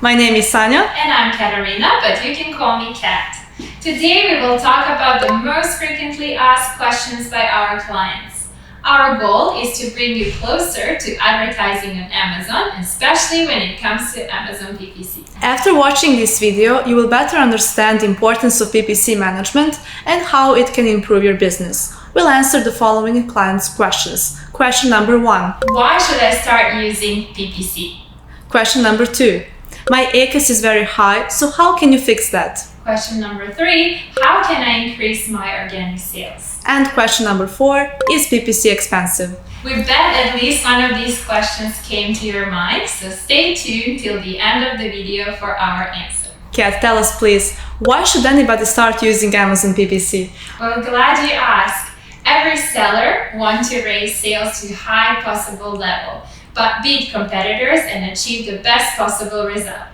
My name is Sanya. And I'm Katarina, but you can call me Kat. Today we will talk about the most frequently asked questions by our clients. Our goal is to bring you closer to advertising on Amazon, especially when it comes to Amazon PPC. After watching this video, you will better understand the importance of PPC management and how it can improve your business. We'll answer the following clients' questions. Question number 1. Why should I start using PPC? Question number 2. My ACoS is very high, so how can you fix that? Question number 3. How can I increase my organic sales? And question number 4. Is PPC expensive? We bet at least one of these questions came to your mind, so stay tuned till the end of the video for our answer. Kat, tell us please, why should anybody start using Amazon PPC? Well, glad you asked. Every seller wants to raise sales to high possible level, but beat competitors and achieve the best possible result.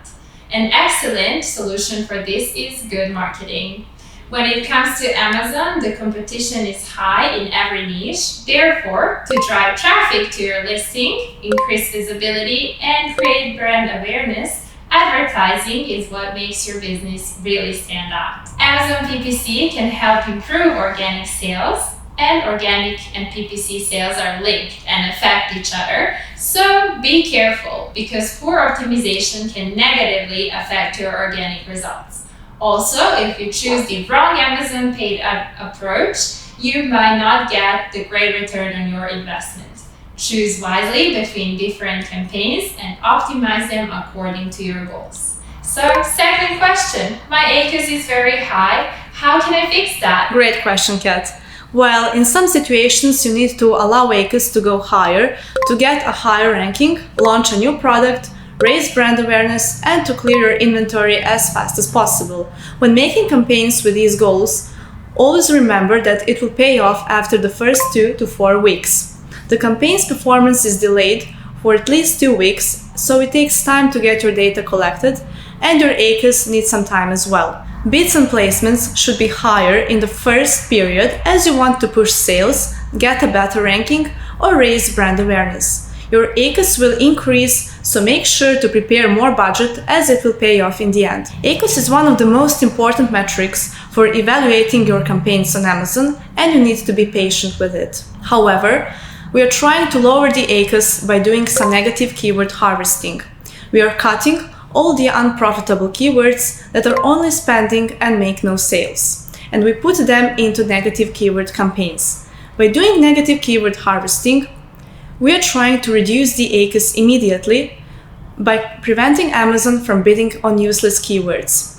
An excellent solution for this is good marketing. When it comes to Amazon, the competition is high in every niche. Therefore, to drive traffic to your listing, increase visibility, and create brand awareness, advertising is what makes your business really stand out. Amazon PPC can help improve organic sales, and organic and PPC sales are linked and affect each other. So be careful, because poor optimization can negatively affect your organic results. Also, if you choose the wrong Amazon paid ad approach, you might not get the great return on your investment. Choose wisely between different campaigns and optimize them according to your goals. So, second question, my ACoS is very high. How can I fix that? Great question, Kat. Well, in some situations you need to allow ACoS to go higher to get a higher ranking, launch a new product, raise brand awareness, and to clear your inventory as fast as possible. When making campaigns with these goals, always remember that it will pay off after the first 2 to 4 weeks. The campaign's performance is delayed for at least 2 weeks, so it takes time to get your data collected, and your ACoS needs some time as well. Bids and placements should be higher in the first period as you want to push sales, get a better ranking, or raise brand awareness. Your ACoS will increase, so make sure to prepare more budget as it will pay off in the end. ACoS is one of the most important metrics for evaluating your campaigns on Amazon, and you need to be patient with it. However, we are trying to lower the ACoS by doing some negative keyword harvesting. We are cutting all the unprofitable keywords that are only spending and make no sales, and we put them into negative keyword campaigns. By doing negative keyword harvesting, we are trying to reduce the ACoS immediately by preventing Amazon from bidding on useless keywords.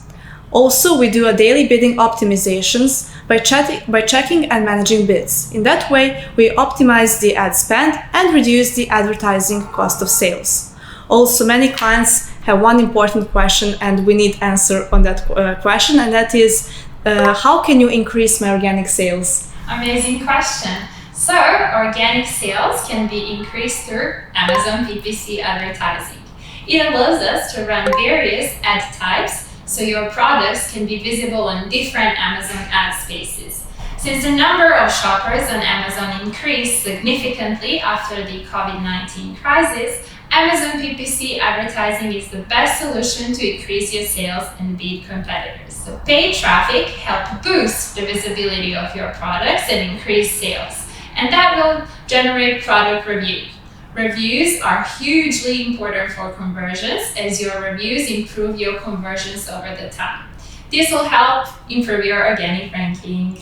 Also, we do a daily bidding optimizations by checking and managing bids. In that way, we optimize the ad spend and reduce the advertising cost of sales. Also, many clients have one important question, and we need answer on that question, and that is, how can you increase my organic sales? Amazing question. So, organic sales can be increased through Amazon PPC advertising. It allows us to run various ad types, so your products can be visible on different Amazon ad spaces. Since the number of shoppers on Amazon increased significantly after the COVID-19 crisis, Amazon PPC advertising is the best solution to increase your sales and beat competitors. So paid traffic helps boost the visibility of your products and increase sales. And that will generate product reviews. Reviews are hugely important for conversions, as your reviews improve your conversions over the time. This will help improve your organic ranking.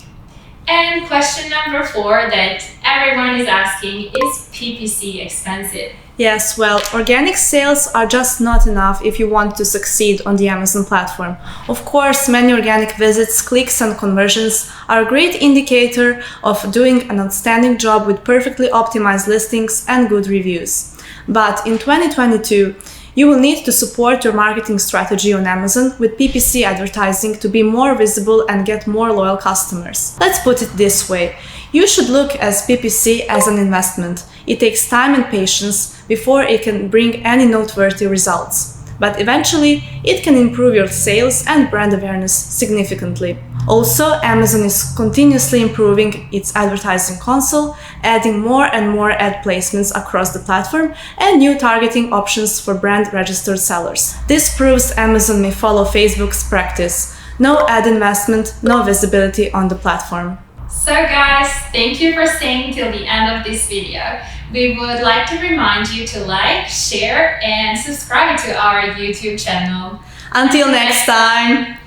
And question number 4 that everyone is asking, is PPC expensive? Yes, well, organic sales are just not enough if you want to succeed on the Amazon platform. Of course, many organic visits, clicks, and conversions are a great indicator of doing an outstanding job with perfectly optimized listings and good reviews. But in 2022, you will need to support your marketing strategy on Amazon with PPC advertising to be more visible and get more loyal customers. Let's put it this way. You should look at PPC as an investment. It takes time and patience before it can bring any noteworthy results. But eventually, it can improve your sales and brand awareness significantly. Also, Amazon is continuously improving its advertising console, adding more and more ad placements across the platform and new targeting options for brand-registered sellers. This proves Amazon may follow Facebook's practice: no ad investment, no visibility on the platform. So guys, thank you for staying till the end of this video. We would like to remind you to like, share, and subscribe to our YouTube channel. Until next time!